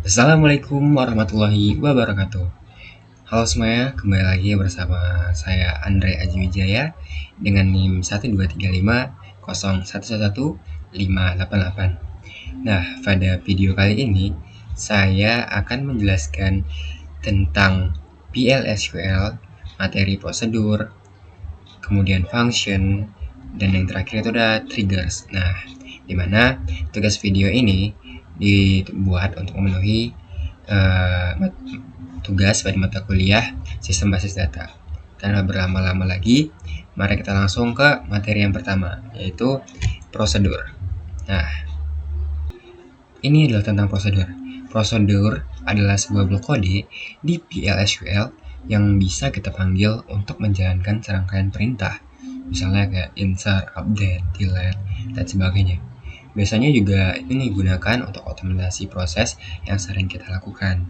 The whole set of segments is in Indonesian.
Assalamualaikum warahmatullahi wabarakatuh. Halo semuanya, kembali lagi bersama saya Andre Aji Wijaya dengan NIM 12350111588. Nah, pada video kali ini saya akan menjelaskan tentang PLSQL, materi prosedur, kemudian function, dan yang terakhir itu ada triggers. Nah, dimana tugas video ini dibuat untuk memenuhi tugas pada mata kuliah sistem basis data. Tanpa berlama-lama lagi, mari kita langsung ke materi yang pertama, yaitu prosedur. Nah, ini adalah tentang prosedur. Prosedur adalah sebuah blok kode di PLSQL yang bisa kita panggil untuk menjalankan serangkaian perintah, misalnya kayak insert, update, delete, dan sebagainya. Biasanya juga ini digunakan untuk otomatisasi proses yang sering kita lakukan.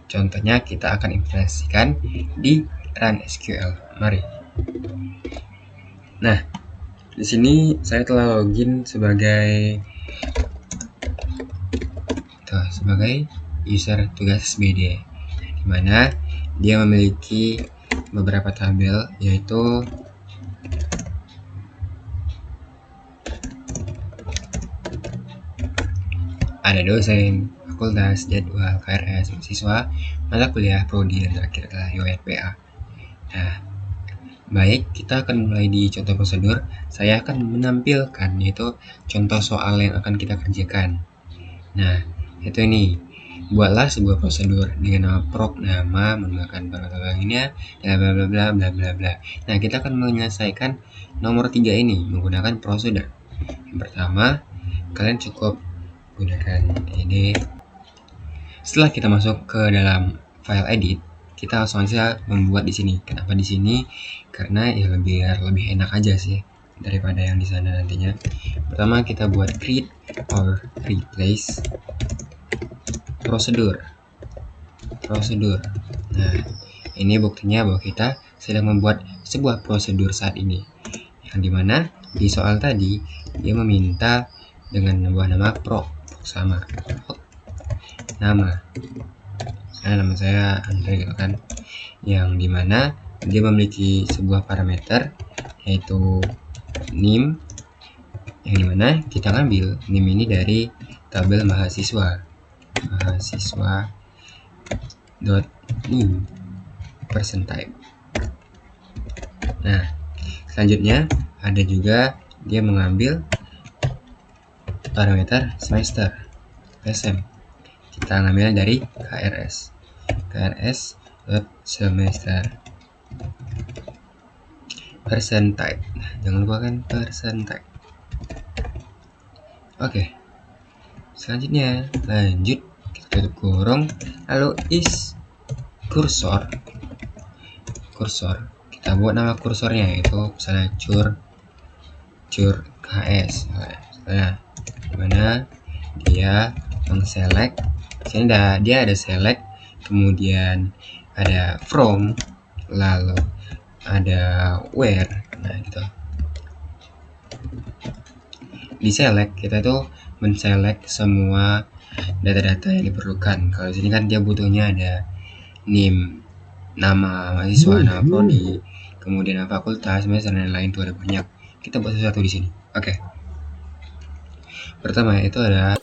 Contohnya kita akan implementasikan di Run SQL. Mari. Nah, di sini saya telah login sebagai user tugas BD, di mana dia memiliki beberapa tabel, yaitu ada dosen, fakultas, jadwal, KRS, mahasiswa, mata kuliah, prodi, dan terakhir adalah UNPA. Nah, baik, kita akan mulai di contoh prosedur. Saya akan menampilkan yaitu contoh soal yang akan kita kerjakan. Nah, itu ini. Buatlah sebuah prosedur dengan nama prok, nama, menggunakan parameter lainnya, bla bla bla bla bla bla bla. Nah, kita akan menyelesaikan nomor 3 ini menggunakan prosedur. Yang pertama, kalian cukup gunakan ini. Setelah kita masuk ke dalam file edit, kita langsung aja membuat di sini. Kenapa di sini? Karena ya lebih enak aja sih daripada yang di sana nantinya. Pertama kita buat create or replace prosedur. Nah, ini buktinya bahwa kita sedang membuat sebuah prosedur saat ini. Yang dimana di soal tadi dia meminta dengan sebuah nama prok sama nama. Nama saya Andre gitu kan. Yang dimana dia memiliki sebuah parameter yaitu NIM, yang dimana kita ngambil NIM ini dari tabel mahasiswa .nim percent type. Nah, selanjutnya ada juga dia mengambil parameter semester SM. Kita ngambil dari KRS semester percent type. Nah, jangan lupa kan percent type. Oke. Selanjutnya lanjut, kita tutup kurung, lalu is kursor. Kita buat nama kursornya yaitu misalnya cur KS. Nah, dimana dia mengselect. Sini dia ada select, kemudian ada from, lalu ada where. Nah, gitu. Di select kita tuh menselect semua data-data yang diperlukan. Kalau di sini kan dia butuhnya ada NIM, nama mahasiswa, nama prodi, kemudian nama fakultas, semester dan lain-lain, tuh ada banyak. Kita buat sesuatu di sini. Oke. Pertama itu ada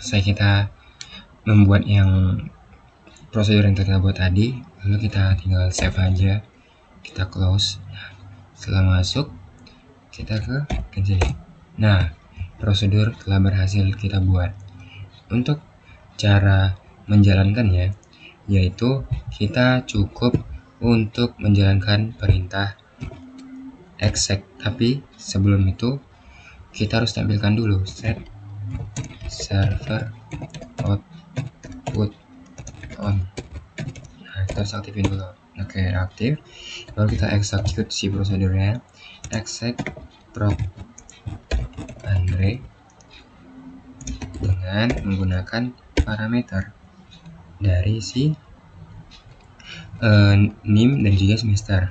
selesai kita membuat yang prosedur yang kita buat tadi, lalu kita tinggal save aja, kita close. Nah, setelah masuk kita ke sini. Nah, prosedur telah berhasil kita buat. Untuk cara menjalankannya, yaitu kita cukup untuk menjalankan perintah exec, tapi sebelum itu kita harus tampilkan dulu set server output on. Nah, kita harus aktifin dulu. Oke, aktif. Lalu kita execute si prosedurnya, exec proc Andre dengan menggunakan parameter dari si NIM dan juga semester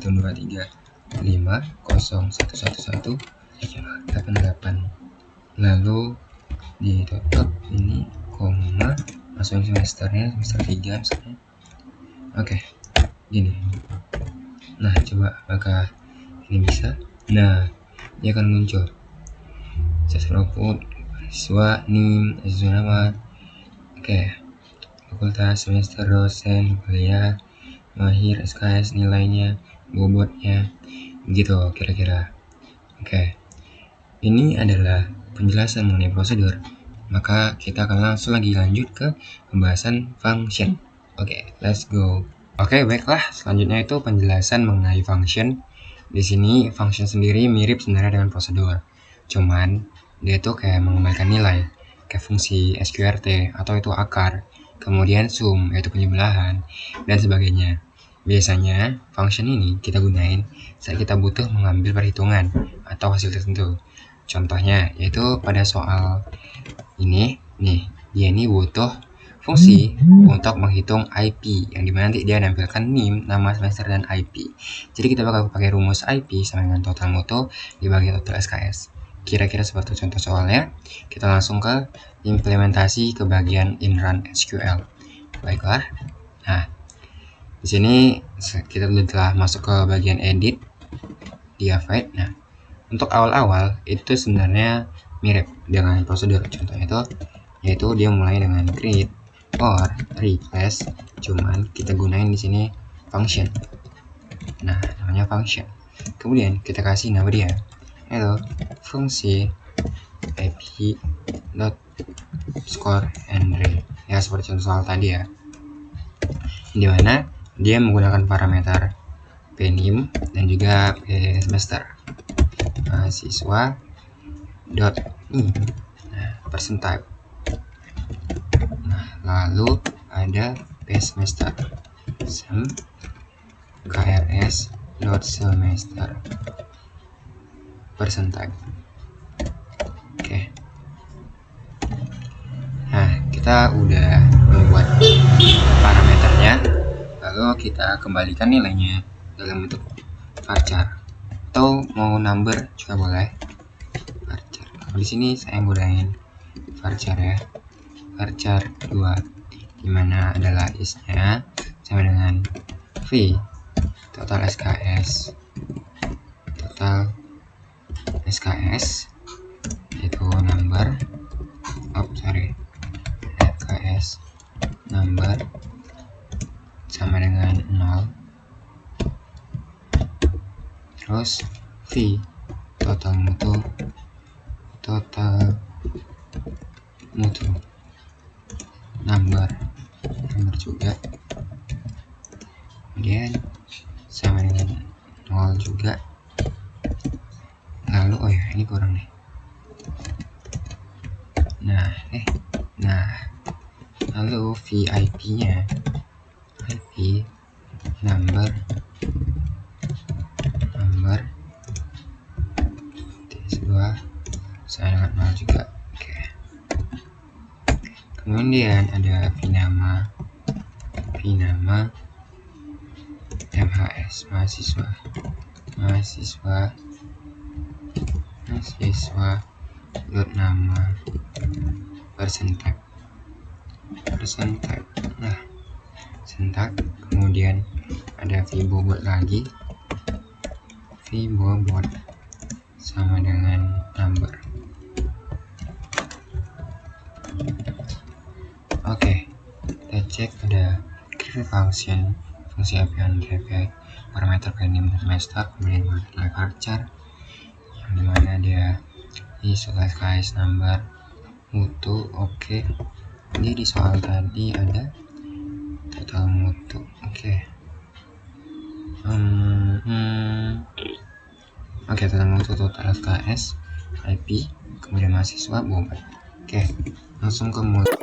123 5 0 1 1 1 88. Lalu di total ini koma, masukin semesternya, semester 3 misalnya. Oke, gini. Nah, coba apakah ini bisa? Nah, dia akan muncul siswa output, siswa NIM, siswa nama. Oke, fakultas, semester, dosen, kuliah, mahir, SKS, nilainya, bobotnya, gitu kira-kira. Oke, ini adalah penjelasan mengenai prosedur. Maka kita akan langsung lagi lanjut ke pembahasan function. Oke, let's go. Oke, baiklah. Selanjutnya itu penjelasan mengenai function. Di sini function sendiri mirip sebenarnya dengan prosedur. Cuman dia tuh kayak mengembalikan nilai, kayak fungsi sqrt atau itu akar, kemudian sum yaitu penjumlahan dan sebagainya. Biasanya function ini kita gunain saat kita butuh mengambil perhitungan atau hasil tertentu. Contohnya yaitu pada soal ini nih, dia ini butuh fungsi untuk menghitung IP, yang dimana nanti dia nampilkan NIM, nama semester, dan IP. Jadi kita bakal pakai rumus IP sama dengan total mutu dibagi total SKS. Kira-kira seperti contoh soalnya. Kita langsung ke implementasi ke bagian inrun SQL. Baiklah. Nah, di sini kita telah masuk ke bagian edit Diavite. Nah, untuk awal-awal itu sebenarnya mirip dengan prosedur. Contohnya itu yaitu dia mulai dengan create or replace, cuman kita gunain di sini function. Nah, namanya function. Kemudian kita kasih nama dia, hello fungsi ip dot score and rate, ya seperti contoh soal tadi ya, dimana dia menggunakan parameter pnim dan juga semester. Mahasiswa dot in, nah percentage. Nah, lalu ada semester sem krs dot semester percentage. Oke. Nah, kita udah membuat parameternya, lalu kita kembalikan nilainya dalam bentuk varchar atau mau number juga boleh. Varchar. Di sini saya gunain varchar ya. Varchar 2, dimana adalah isnya sama dengan v total SKS itu number SKS number sama dengan 0, terus v total mutu number juga, kemudian sama dengan 0 juga. Lalu oh ya, ini kurang nih. Lalu VIP-nya IP number T2 sama dengan 0 juga. Oke. Kemudian ada nama MHS mahasiswa dot nama percentage. Nah, percentage. Kemudian ada bobot lagi, bobot sama dengan number. cek ada create function, fungsi AP Andre, parameter name semester, kemudian varchar yang dimana dia initialize number, mutu, oke. Jadi di soal tadi ada total mutu, oke. Oke, total mutu, total SKS, IP, kemudian mahasiswa, bomba. Oke, langsung ke mutu.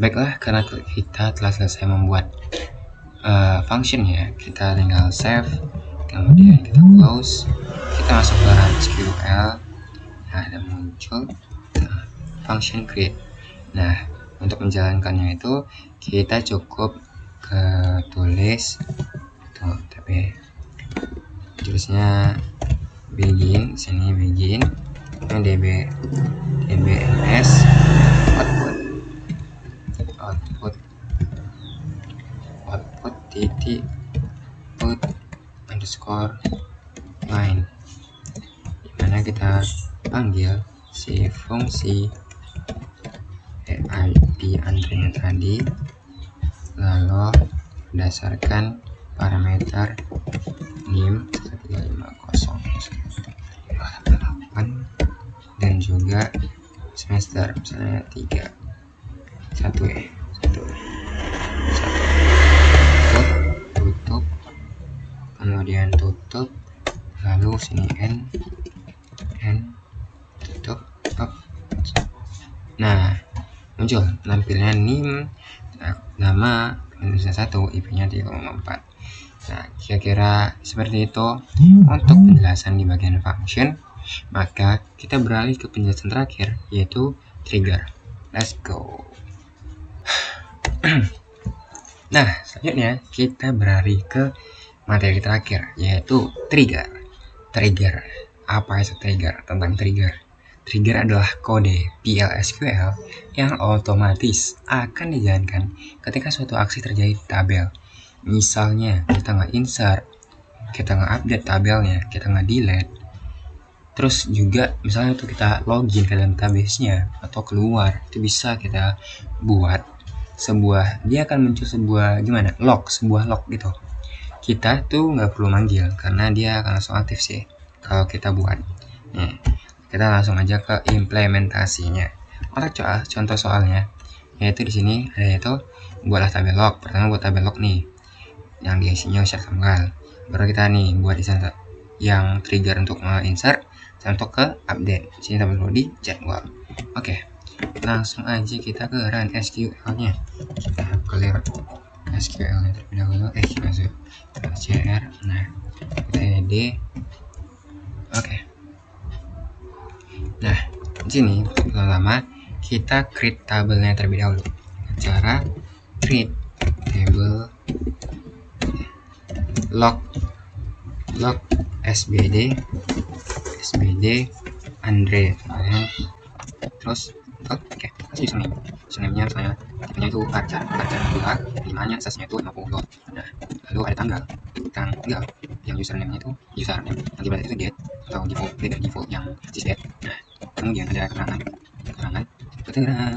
Baiklah, karena kita telah selesai membuat function ya, kita tinggal save, kemudian kita close, kita masuk ke run SQL. Nah, ada muncul function create. Nah, untuk menjalankannya itu kita cukup ke tulis tuh, tapi tulisnya begin, sini begin, dbns output titik put underscore line, dimana kita panggil si fungsi IP Andre tadi, lalu berdasarkan parameter NIM 1350 dan juga semester, misalnya 1 ya, tutup, kemudian tutup, lalu sini n tutup, up. Nah, muncul tampilan NIM, nama Indonesia 1, IP-nya 3,4. Nah, kira-kira seperti itu untuk penjelasan di bagian function. Maka kita beralih ke penjelasan terakhir, yaitu trigger. Let's go. Nah, selanjutnya kita beralih ke materi terakhir, yaitu trigger. Trigger. Apa itu trigger? Tentang trigger. Trigger adalah kode PL/SQL yang otomatis akan dijalankan ketika suatu aksi terjadi di tabel. Misalnya kita nggak insert, kita nggak update tabelnya, kita nggak delete. Terus juga misalnya untuk kita login ke dalam database-nya atau keluar, itu bisa kita buat sebuah, dia akan muncul sebuah sebuah log gitu. Kita tuh nggak perlu manggil karena dia akan langsung aktif sih kalau kita buat. Nih, kita langsung aja ke implementasinya. Contoh soalnya, yaitu di sini ada yaitu buatlah tabel log. Pertama buat tabel log nih, yang diisinya share tanggal. Baru kita nih buat insert yang trigger untuk insert, untuk ke update. Sini tabel perlu di jadwal. Oke, langsung aja kita ke run SQL-nya. Kita clear SQL-nya terlebih dahulu. Masuk CR. Nah, kita ed. Oke. Nah, di sini pertama kita create tabelnya terlebih dahulu. Cara create table log sbd Andre, Terus oke, kasih username-nya misalnya tipenya itu varchar 2, limanya aksesnya itu 50. Nah, lalu ada tanggal yang username-nya itu username, nanti berarti itu date atau default yang is date. Nah, kemudian ada keterangan. Nah, keterangan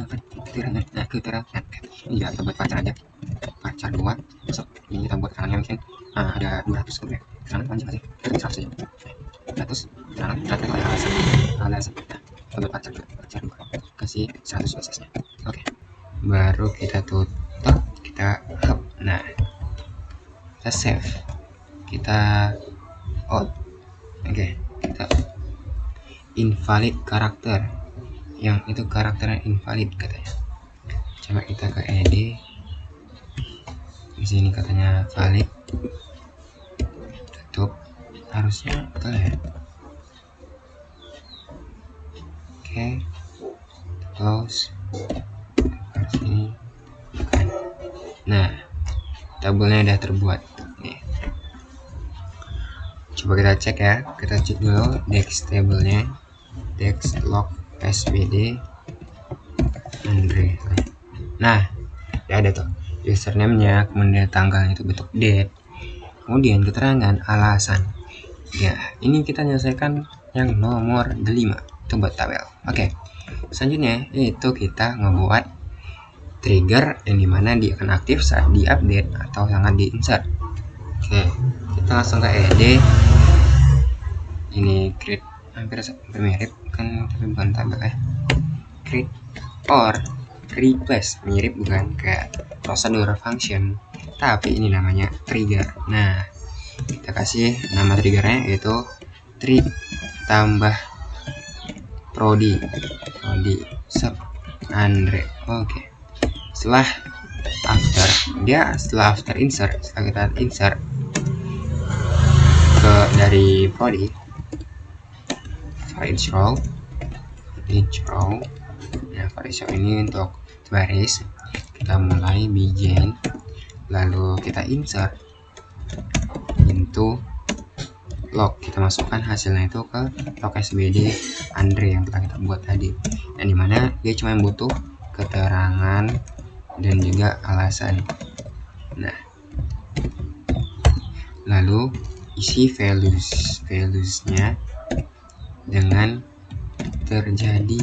ini juga kita buat varchar aja, varchar 2 masuk. Ini kita buat keterangannya mungkin ada 200 ya, keterangan panjang aja, kita 100 aja. 100 keterangan berarti ada alasan. Nah, kita buat varchar 2 kasih 100 aksesnya. Oke, baru kita tutup, kita hub. Nah, kita save, kita out. Oke, kita invalid karakter, yang itu karakternya invalid katanya. Coba kita ke ed, di sini katanya valid, tutup, harusnya betul ya. Oke, close, harus ini bukan. Nah, tabelnya udah terbuat nih. Coba kita cek ya, kita cek dulu dex tabelnya, dex log sbd Andre. Nah, ya ada tuh username-nya, kemudian tanggalnya itu bentuk date, kemudian keterangan, alasan. Ya, ini kita menyelesaikan yang nomor 5, itu buat tabel. Oke, selanjutnya itu kita ngebuat trigger yang dimana dia akan aktif saat di update atau sangat di insert. Oke, kita langsung ke ed. Ini create, hampir mirip kan, tapi bukan tabel ya. Create or replace, mirip bukan, kayak prosedur function, tapi ini namanya trigger. Nah, kita kasih nama triggernya yaitu tree tambah prodi sub Andre. Oke, setelah after insert, setelah kita insert ke dari prodi for each row. Nah, for each row ini untuk baris, kita mulai begin, lalu kita insert into log, kita masukkan hasilnya itu ke log sbd Andre yang telah kita buat tadi, dan dimana dia cuma butuh keterangan dan juga alasan. Nah, lalu isi valuesnya dengan terjadi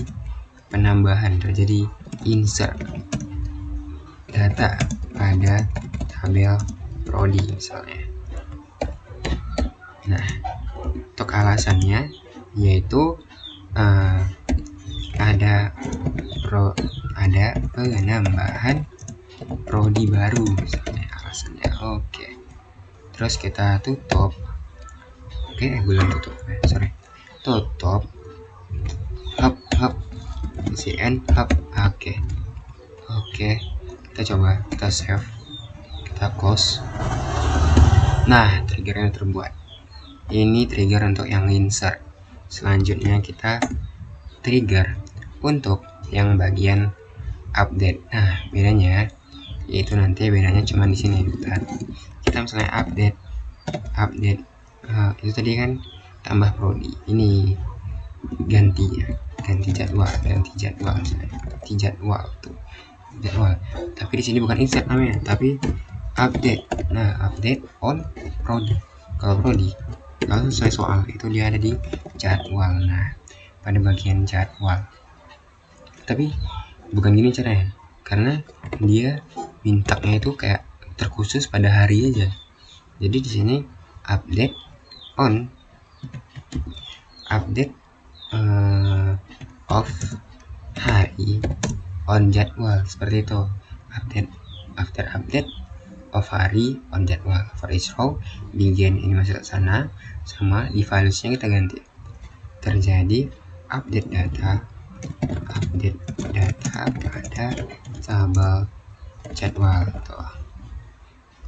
penambahan, terjadi insert data pada tabel prodi misalnya. Nah, untuk alasannya yaitu ada penambahan prodi baru misalnya alasannya. Oke, terus kita tutup. Belum tutup, tutup hub cn hub. Oke, kita coba, kita save, kita close. Nah, triggernya terbuat. Ini trigger untuk yang insert. Selanjutnya kita trigger untuk yang bagian update. Nah, bedanya yaitu nanti bedanya cuma di sini. Kita misalnya update itu tadi kan tambah prodi, ini ganti jadwal tuh jadwal, tapi di sini bukan insert namanya, tapi update. Nah, update on prodi. Kalau prodi, kalau selesai soal itu dia ada di jadwal. Nah, pada bagian jadwal, tapi bukan gini caranya, karena dia mintanya itu kayak terkhusus pada hari aja. Jadi di sini update of hari on jadwal, seperti itu. After update of hari on jadwal for each row begin, ini masuk ke sana, sama di valuesnya kita ganti terjadi update data pada tabel jadwal tuh.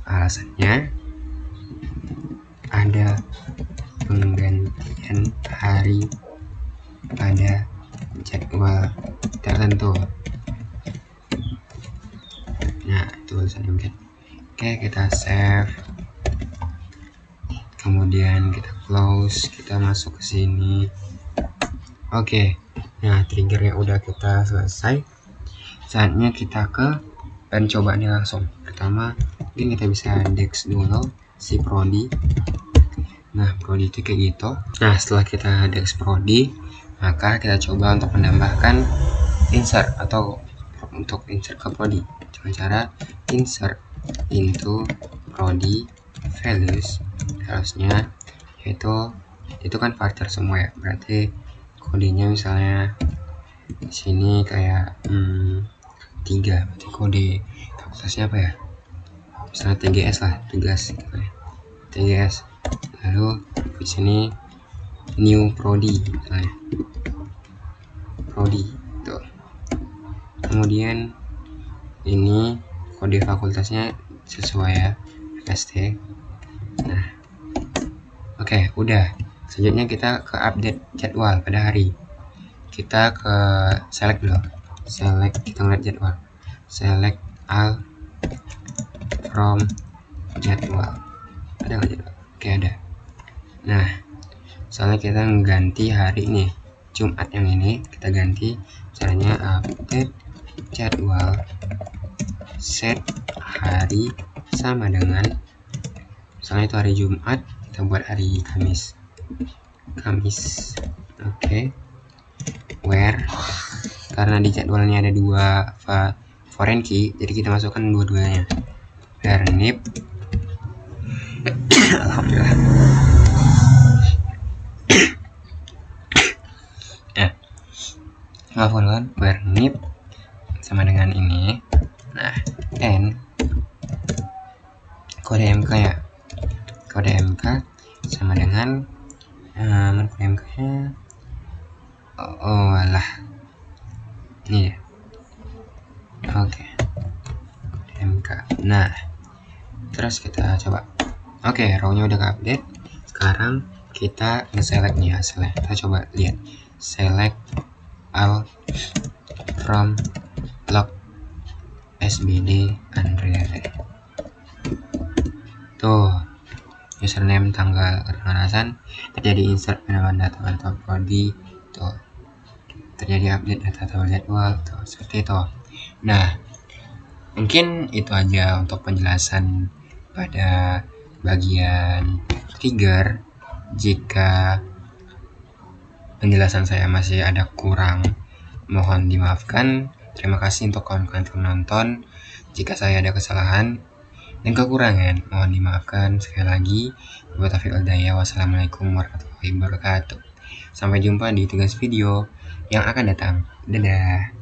Alasannya ada penggantian hari pada jadwal tertentu. Nah, itu alasannya mungkin. Oke, kita save, kemudian kita close, kita masuk ke sini. Oke, Nah, triggernya udah kita selesai, saatnya kita ke pencobaannya langsung. Pertama, mungkin kita bisa dex dulu si prodi. Nah, prodi itu kayak gitu. Nah, setelah kita dex prodi, maka kita coba untuk menambahkan insert atau untuk insert ke prodi dengan cara insert into prodi values. Harusnya yaitu itu kan factor semua ya, berarti kodenya misalnya di sini kayak 3, berarti kode fakultasnya apa ya, misalnya TGS lah, tugas gitu ya, TGS. Lalu di sini new prodi misalnya, prodi tuh. Kemudian ini kode fakultasnya sesuai ya, FST. Nah, oke, udah. Selanjutnya kita ke update jadwal pada hari. Kita ke select dulu. Select, kita ngeliat jadwal. Select all from jadwal. Ada nggak jadwal? Oke, ada. Nah, soalnya kita mengganti hari ini, Jumat yang ini kita ganti. Caranya update jadwal, set hari sama dengan, misalnya itu hari Jumat, kita buat hari Kamis. Oke. Where, karena di jadwalnya ada 2 foreign key, jadi kita masukkan dua-duanya. Where nip alhamdulillah. Maafkan, where nip sama dengan ini. Nah, and kode MK ya, kode MK sama dengan kode MK nya, alah ini ya. Oke, kode MK. Nah, terus kita coba. Oke, row-nya udah ke-update. Sekarang kita nge-select nih hasilnya. Kita coba lihat. Select all from log SBD Andre. Tuh, username, tanggal kedinasan, terjadi insert penambahan data atau prodi, tuh terjadi update data atau jadwal, tuh seperti itu. Nah, mungkin itu aja untuk penjelasan pada bagian trigger. Jika penjelasan saya masih ada kurang, mohon dimaafkan. Terima kasih untuk kawan-kawan penonton. Jika saya ada kesalahan dan kekurangan, mohon dimaafkan sekali lagi. Wassalamualaikum warahmatullahi wabarakatuh. Sampai jumpa di tugas video yang akan datang. Dadah.